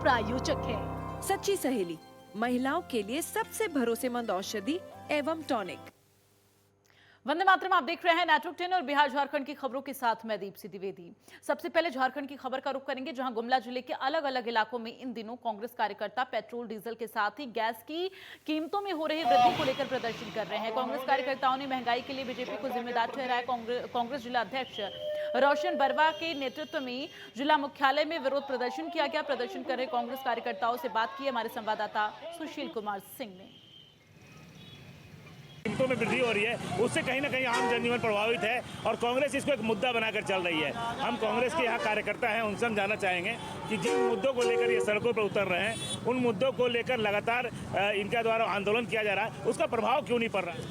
प्रायोजक है। सच्ची सहेली, महिलाओं के लिए सबसे भरोसेमंद औषधि एवं टॉनिक। वंदे मातरम, आप देख रहे हैं नेटवर्क 10 और बिहार झारखंड की खबरों के साथ मैं दीप्ति द्विवेदी। सबसे पहले झारखंड की खबर का रुख करेंगे, जहां गुमला जिले के अलग अलग इलाकों में इन दिनों कांग्रेस कार्यकर्ता पेट्रोल डीजल के साथ ही गैस की कीमतों में हो रही वृद्धि को लेकर प्रदर्शन कर रहे हैं। कांग्रेस कार्यकर्ताओं ने महंगाई के लिए बीजेपी को जिम्मेदार ठहराया। कांग्रेस जिला अध्यक्ष रोशन बरवा के नेतृत्व में जिला मुख्यालय में विरोध प्रदर्शन किया गया। प्रदर्शन कर रहे कांग्रेस कार्यकर्ताओं से बात की हमारे संवाददाता सुशील कुमार सिंह ने। कीमतों में वृद्धि हो रही है, उससे कहीं ना कहीं आम जनजीवन प्रभावित है और कांग्रेस इसको एक मुद्दा बनाकर चल रही है। हम कांग्रेस के यहाँ कार्यकर्ता हैं, उनसे हम जानना चाहेंगे कि जिन मुद्दों को लेकर ये सड़कों पर उतर रहे हैं, उन मुद्दों को लेकर लगातार इनके द्वारा आंदोलन किया जा रहा है, उसका प्रभाव क्यों नहीं पड़ रहा है?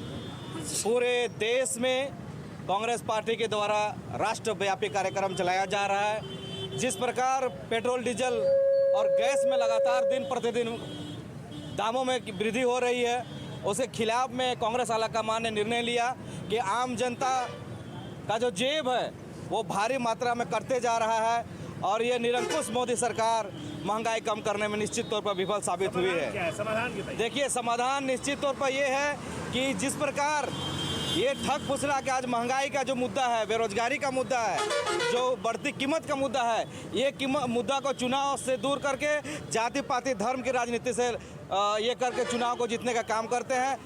पूरे देश में कांग्रेस पार्टी के द्वारा राष्ट्रव्यापी कार्यक्रम चलाया जा रहा है। जिस प्रकार पेट्रोल डीजल और गैस में लगातार दिन प्रतिदिन दामों में वृद्धि हो रही है, उसके खिलाफ में कांग्रेस आलाकमान ने निर्णय लिया कि आम जनता का जो जेब है वो भारी मात्रा में कटते जा रहा है और ये निरंकुश मोदी सरकार महंगाई कम करने में निश्चित तौर पर विफल साबित हुई है। देखिए, समाधान निश्चित तौर पर ये है कि जिस प्रकार ये ठग फुसला के आज महंगाई का जो मुद्दा है, बेरोजगारी का मुद्दा है, जो बढ़ती कीमत का मुद्दा है, ये मुद्दा को चुनाव से दूर करके जाति पाति धर्म की राजनीति से ये करके चुनाव को जीतने का काम करते हैं।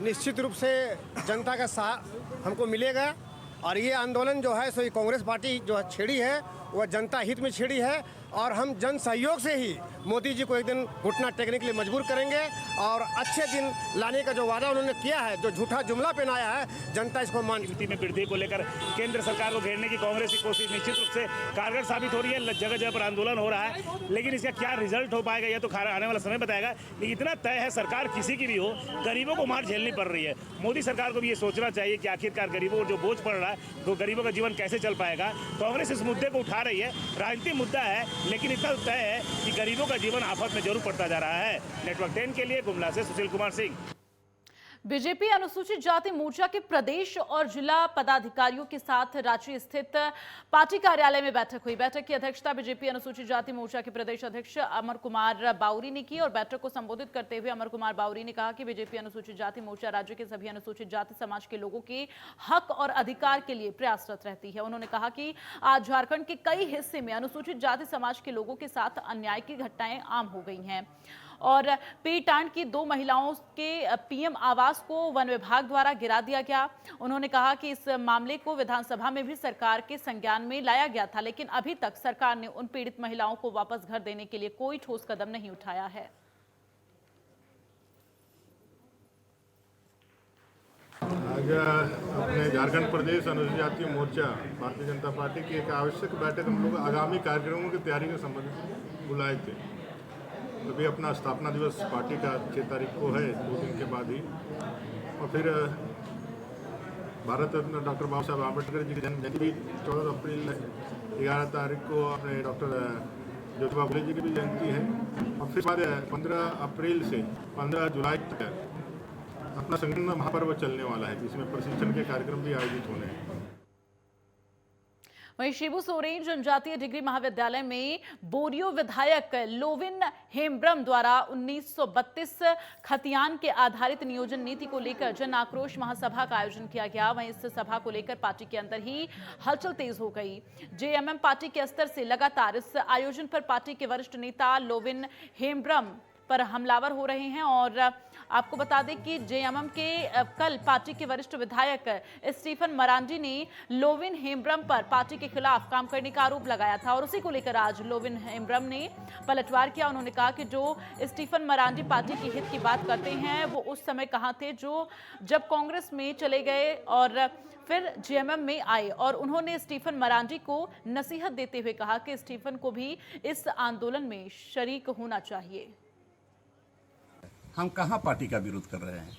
निश्चित रूप से जनता का साथ हमको मिलेगा और ये आंदोलन जो है सो ये कांग्रेस पार्टी जो छेड़ी है वह जनता हित में छेड़ी है और हम जन सहयोग से ही मोदी जी को एक दिन घुटना टेकने के लिए मजबूर करेंगे और अच्छे दिन लाने का जो वादा उन्होंने किया है, जो झूठा जुमला पहनाया है, जनता इसको मान। स्थिति में वृद्धि को लेकर केंद्र सरकार को घेरने की कांग्रेस की कोशिश निश्चित रूप से कारगर साबित हो रही है। जगह जगह पर आंदोलन हो रहा है, लेकिन इसका क्या रिजल्ट हो पाएगा यह तो आने वाला समय बताएगा। लेकिन इतना तय है, सरकार किसी की भी हो, गरीबों को मार झेलनी पड़ रही है। मोदी सरकार को भी ये सोचना चाहिए कि आखिरकार गरीबों को जो बोझ पड़ रहा है तो गरीबों का जीवन कैसे चल पाएगा। कांग्रेस इस मुद्दे को उठा रही है, राजनीतिक मुद्दा है, लेकिन इतना तय है कि गरीबों का जीवन आफत में जरूर पड़ता जा रहा है। नेटवर्क 10 के लिए गुमला से सुशील कुमार सिंह। बीजेपी अनुसूचित जाति मोर्चा के प्रदेश और जिला पदाधिकारियों के साथ रांची स्थित पार्टी कार्यालय में बैठक हुई। बैठक की अध्यक्षता बीजेपी अनुसूचित जाति मोर्चा के प्रदेश अध्यक्ष अमर कुमार बाउरी ने की और बैठक को संबोधित करते हुए अमर कुमार बाउरी ने कहा कि बीजेपी अनुसूचित जाति मोर्चा राज्य के सभी अनुसूचित जाति समाज के लोगों के हक और अधिकार के लिए प्रयासरत रहती है। उन्होंने कहा कि आज झारखंड के कई हिस्से में अनुसूचित जाति समाज के लोगों के साथ अन्याय की घटनाएं आम हो गई हैं और पीटांड की 2 महिलाओं के पीएम आवास को वन विभाग द्वारा गिरा दिया गया। उन्होंने कहा कि इस मामले को विधानसभा में भी सरकार के संज्ञान में लाया गया था, लेकिन अभी तक सरकार ने उन पीड़ित महिलाओं को वापस घर देने के लिए कोई ठोस कदम नहीं उठाया है। आज अपने झारखंड प्रदेश अनुसूचित जाति मोर्चा भारतीय जनता पार्टी की एक आवश्यक बैठक हम लोग आगामी कार्यक्रमों की तैयारी के संबंधित बुलाए थे। अभी अपना स्थापना दिवस पार्टी का 6 तारीख को है, 2 दिन के बाद ही, और फिर भारत रत्न डॉक्टर बाबा साहब आम्बेडकर जी की जन्मजयंती भी 14 अप्रैल 11 तारीख को अपने डॉक्टर ज्योतिबा फुले जी की भी जयंती है और फिर बाद 15 अप्रैल से 15 जुलाई तक अपना संगठन महापर्व चलने वाला है, जिसमें प्रशिक्षण के कार्यक्रम भी आयोजित होने हैं। वहीं शिबू सोरेन जनजातीय डिग्री महाविद्यालय में बोरियो विधायक लोविन हेम्ब्रम द्वारा 1932 खतियान के आधारित नियोजन नीति को लेकर जन आक्रोश महासभा का आयोजन किया गया। वहीं इस सभा को लेकर पार्टी के अंदर ही हलचल तेज हो गई। जेएमएम पार्टी के स्तर से लगातार इस आयोजन पर पार्टी के वरिष्ठ नेता लोविन हेम्ब्रम पर हमलावर हो रहे हैं और आपको बता दें कि जेएमएम के कल पार्टी के वरिष्ठ विधायक स्टीफन मरांडी ने लोविन हेम्ब्रम पर पार्टी के खिलाफ काम करने का आरोप लगाया था और उसी को लेकर आज लोविन हेम्ब्रम ने पलटवार किया। उन्होंने कहा कि जो स्टीफन मरांडी पार्टी के हित की बात करते हैं वो उस समय कहां थे जब कांग्रेस में चले गए और फिर जेएमएम में आए, और उन्होंने स्टीफन मरांडी को नसीहत देते हुए कहा कि स्टीफन को भी इस आंदोलन में शरीक होना चाहिए। हम कहाँ पार्टी का विरोध कर रहे हैं?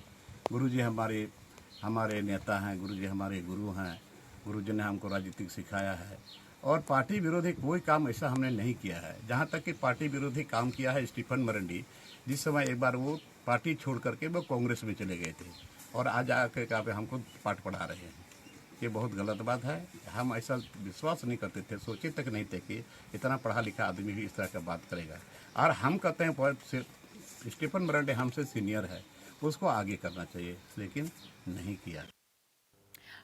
गुरुजी हमारे नेता हैं, गुरुजी हमारे गुरु हैं, गुरुजी ने हमको राजनीतिक सिखाया है और पार्टी विरोधी कोई काम ऐसा हमने नहीं किया है। जहाँ तक कि पार्टी विरोधी काम किया है स्टीफन मरांडी, जिस समय एक बार वो पार्टी छोड़ करके वो कांग्रेस में चले गए थे और आज आकर हमको पाठ पढ़ा रहे हैं। ये बहुत गलत बात है। हम ऐसा विश्वास नहीं करते थे, सोचे तक नहीं थे कि इतना पढ़ा लिखा आदमी भी इस तरह का बात करेगा। और हम कहते हैं स्टीफन मरांडी हमसे सीनियर है, उसको आगे करना चाहिए, लेकिन नहीं किया।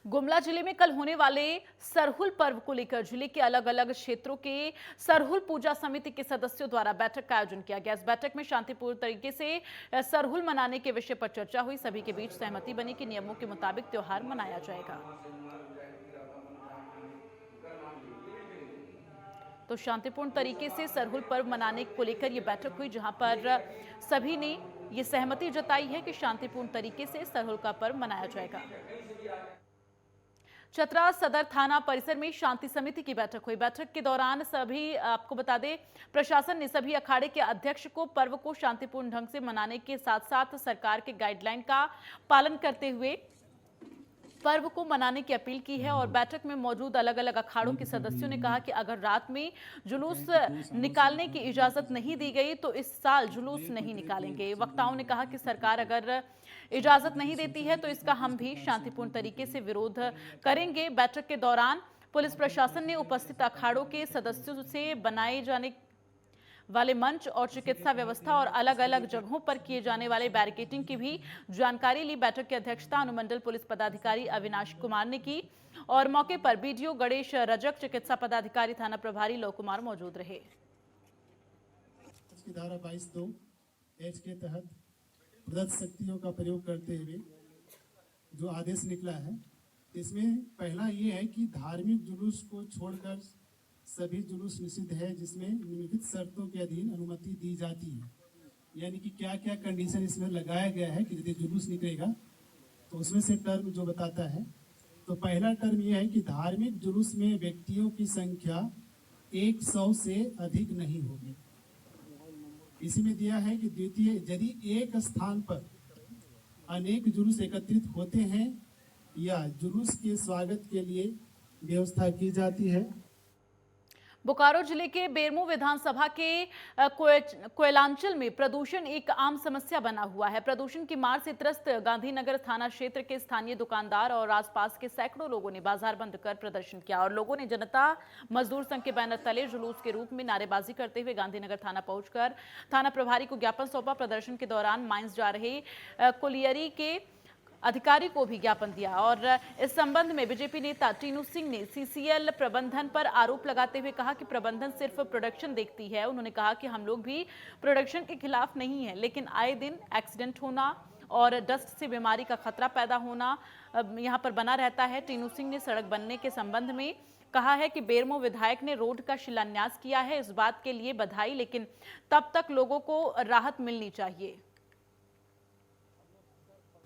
गुमला जिले में कल होने वाले सरहुल पर्व को लेकर जिले के अलग अलग क्षेत्रों के सरहुल पूजा समिति के सदस्यों द्वारा बैठक का आयोजन किया गया। इस बैठक में शांतिपूर्ण तरीके से सरहुल मनाने के विषय पर चर्चा हुई। सभी के बीच सहमति बनी कि नियमों के मुताबिक त्योहार मनाया जाएगा। तो शांतिपूर्ण तरीके से सरहुल पर्व मनाने को लेकर यह बैठक हुई, जहां पर सभी ने ये सहमति जताई है कि शांतिपूर्ण तरीके से सरहुल का पर्व मनाया जाएगा। चतरा सदर थाना परिसर में शांति समिति की बैठक हुई। बैठक के दौरान सभी, आपको बता दें, प्रशासन ने सभी अखाड़े के अध्यक्ष को पर्व को शांतिपूर्ण ढंग से मनाने के साथ साथ सरकार के गाइडलाइन का पालन करते हुए पर्व को मनाने की अपील की है। और बैठक में मौजूद अलग अलग अखाड़ों के सदस्यों ने कहा कि अगर रात में जुलूस निकालने की इजाजत नहीं दी गई तो इस साल जुलूस नहीं निकालेंगे। वक्ताओं ने कहा कि सरकार अगर इजाजत नहीं देती है तो इसका हम भी शांतिपूर्ण तरीके से विरोध करेंगे। बैठक के दौरान पुलिस प्रशासन ने उपस्थित अखाड़ों के सदस्यों से बनाए जाने वाले मंच और चिकित्सा व्यवस्था और अलग अलग जगहों पर किए जाने वाले बैरिकेडिंग की भी जानकारी ली। बैठक की अध्यक्षता अनुमंडल पुलिस पदाधिकारी अविनाश कुमार ने की और मौके पर बीडीओ गणेश रजक, चिकित्सा पदाधिकारी थाना प्रभारी लव कुमार मौजूद रहे। धारा 22(2) एच के तहत प्रदत्त शक्तियों का प्रयोग करते हुए जो आदेश निकला है, इसमें पहला ये है कि धार्मिक जुलूस को छोड़कर सभी जुलूस निषिद्ध है, जिसमें निम्नलिखित शर्तों के अधीन अनुमति दी जाती है। यानी कि क्या क्या कंडीशन इसमें लगाया गया है कि यदि जुलूस निकलेगा तो उसमें से टर्म जो बताता है, तो पहला टर्म यह है कि धार्मिक जुलूस में व्यक्तियों की संख्या 100 से अधिक नहीं होगी। इसी में दिया है कि द्वितीय, यदि एक स्थान पर अनेक जुलूस एकत्रित होते हैं या जुलूस के स्वागत के लिए व्यवस्था की जाती है। बोकारो जिले के बेरमो विधानसभा के कोयलांचल में प्रदूषण एक आम समस्या बना हुआ है। प्रदूषण की मार से त्रस्त गांधीनगर थाना क्षेत्र के स्थानीय दुकानदार और आसपास के सैकड़ों लोगों ने बाजार बंद कर प्रदर्शन किया और लोगों ने जनता मजदूर संघ के बैनर तले जुलूस के रूप में नारेबाजी करते हुए गांधीनगर थाना पहुंचकर थाना प्रभारी को ज्ञापन सौंपा। प्रदर्शन के दौरान माइंस जा रहे कोलियरी के अधिकारी को भी ज्ञापन दिया और इस संबंध में बीजेपी नेता टीनू सिंह ने सीसीएल प्रबंधन पर आरोप लगाते हुए कहा कि प्रबंधन सिर्फ प्रोडक्शन देखती है। उन्होंने कहा कि हम लोग भी प्रोडक्शन के खिलाफ नहीं है, लेकिन आए दिन एक्सीडेंट होना और डस्ट से बीमारी का खतरा पैदा होना यहां पर बना रहता है। टीनू सिंह ने सड़क बनने के संबंध में कहा है कि बेरमो विधायक ने रोड का शिलान्यास किया है, इस बात के लिए बधाई, लेकिन तब तक लोगों को राहत मिलनी चाहिए।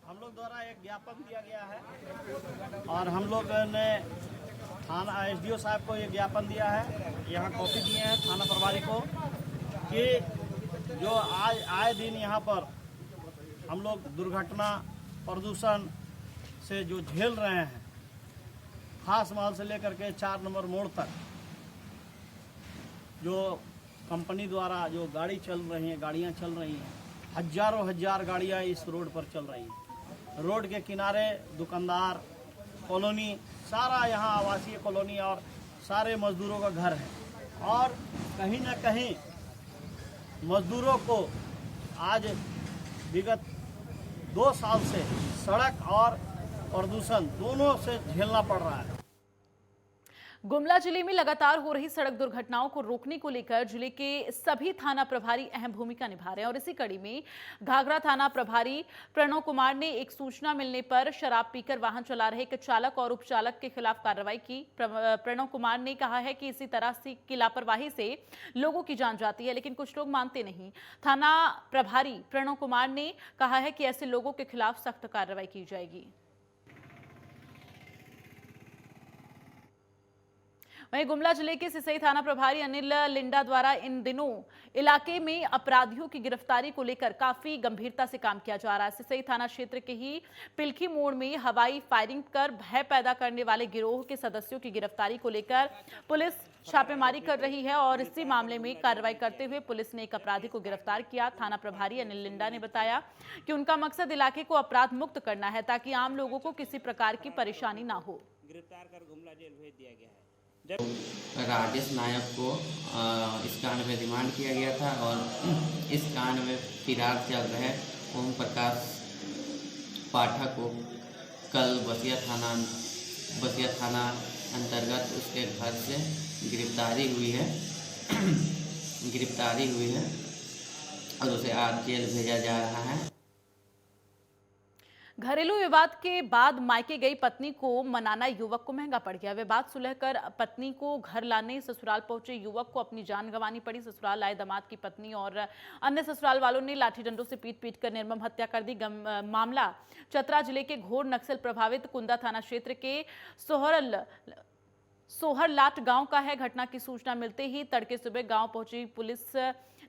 हम लोग द्वारा एक ज्ञापन दिया गया है और हम लोग ने थाना एसडीओ साहब को ये ज्ञापन दिया है, यहाँ कॉपी दिए हैं थाना प्रभारी को कि जो आज आए दिन यहाँ पर हम लोग दुर्घटना प्रदूषण से जो झेल रहे हैं, खास महल से लेकर के 4 नंबर मोड़ तक जो कंपनी द्वारा जो गाड़ी चल रही हैं, गाड़ियाँ चल रही हैं, हजारों हजार गाड़ियाँ इस रोड पर चल रही हैं। रोड के किनारे दुकानदार कॉलोनी, सारा यहाँ आवासीय कॉलोनी और सारे मजदूरों का घर है और कहीं ना कहीं मजदूरों को आज विगत 2 साल से सड़क और प्रदूषण दोनों से झेलना पड़ रहा है। गुमला जिले में लगातार हो रही सड़क दुर्घटनाओं को रोकने को लेकर जिले के सभी थाना प्रभारी अहम भूमिका निभा रहे हैं और इसी कड़ी में घाघरा थाना प्रभारी प्रणव कुमार ने एक सूचना मिलने पर शराब पीकर वाहन चला रहे एक चालक और उपचालक के खिलाफ कार्रवाई की। प्रणव कुमार ने कहा है कि इसी तरह की लापरवाही से लोगों की जान जाती है, लेकिन कुछ लोग मानते नहीं। थाना प्रभारी प्रणव कुमार ने कहा है कि ऐसे लोगों के खिलाफ सख्त कार्रवाई की जाएगी। वहीं गुमला जिले के सिसई थाना प्रभारी अनिल लिंडा द्वारा इन दिनों इलाके में अपराधियों की गिरफ्तारी को लेकर काफी गंभीरता से काम किया जा रहा है। सिसई थाना क्षेत्र के ही पिलखी मोड़ में हवाई फायरिंग कर भय पैदा करने वाले गिरोह के सदस्यों की गिरफ्तारी को लेकर पुलिस छापेमारी कर रही है और इसी मामले में कार्रवाई करते हुए पुलिस ने एक अपराधी को गिरफ्तार किया। थाना प्रभारी अनिल लिंडा ने बताया कि उनका मकसद इलाके को अपराध मुक्त करना है ताकि आम लोगों को किसी प्रकार की परेशानी ना हो। गिरफ्तार कर गुमला जेल भेज दिया गया है। राजेश नायक को इस कांड में रिमांड किया गया था और इस कांड में फिरार चल रहे ओम प्रकाश पाठक को कल बसिया थाना अंतर्गत उसके घर से गिरफ्तारी हुई है और उसे आज जेल भेजा जा रहा है। घरेलू विवाद के बाद मायके गई पत्नी को मनाना युवक को महंगा पड़ गया। विवाद सुलझकर पत्नी को घर लाने ससुराल पहुंचे युवक को अपनी जान गंवानी पड़ी। ससुराल आए दामाद की पत्नी और अन्य ससुराल वालों ने लाठी डंडों से पीट कर निर्मम हत्या कर दी। मामला चतरा जिले के घोर नक्सल प्रभावित कुंदा थाना क्षेत्र के सोहरलाट गांव का है। घटना की सूचना मिलते ही तड़के सुबह गांव पहुंची पुलिस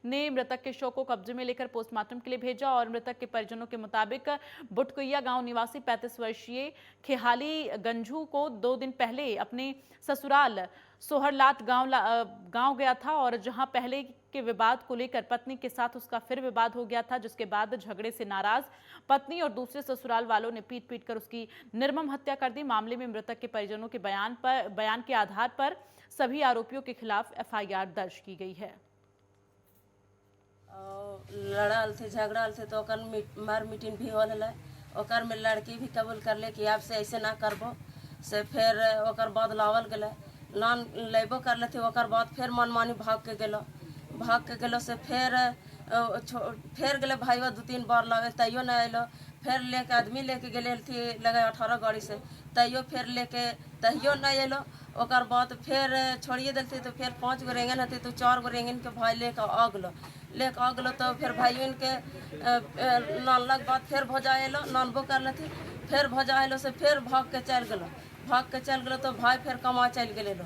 ने मृतक के शव को कब्जे में लेकर पोस्टमार्टम के लिए भेजा और मृतक के परिजनों के मुताबिक बुटकुइया गांव निवासी 35 वर्षीय खेहाली गंजू को 2 दिन पहले अपने ससुराल सोहरलाट गांव गया था और जहां पहले के विवाद को लेकर पत्नी के साथ उसका फिर विवाद हो गया था, जिसके बाद झगड़े से नाराज पत्नी और दूसरे ससुराल वालों ने पीट कर उसकी निर्मम हत्या कर दी। मामले में मृतक के परिजनों के बयान के आधार पर सभी आरोपियों के खिलाफ FIR दर्ज की गई है। लड़ल थे झगड़ल थे तो मार मीटिंग भी होल है। ओकर में लड़की भी कबूल कर ले कि आपसे ऐसे ना करबो से फिर ओकर बाद लावल गले नान लेबो कर लेते। ओकर बाद फिर मनमानी भाग के गेलो से फिर गले भाई 2-3 बार लावे तैयो ना अलो। फिर लेके आदमी लेके गले थी लगे 18 गाड़ी से तैयो फिर लेके तैयो ना अलो। ओकर बाद फिर छोड़िए दिलती तो फिर 5 गो रेंगन हती तो 4 गो रेंगन के भाई लेके आ गलो तो फिर भाइयों के नानलक बाद फिर भौजा एलो नानबो कर लेती। फिर भौजा एलो से फिर भाग के चल गलो तो भाई फिर कमा चल गए।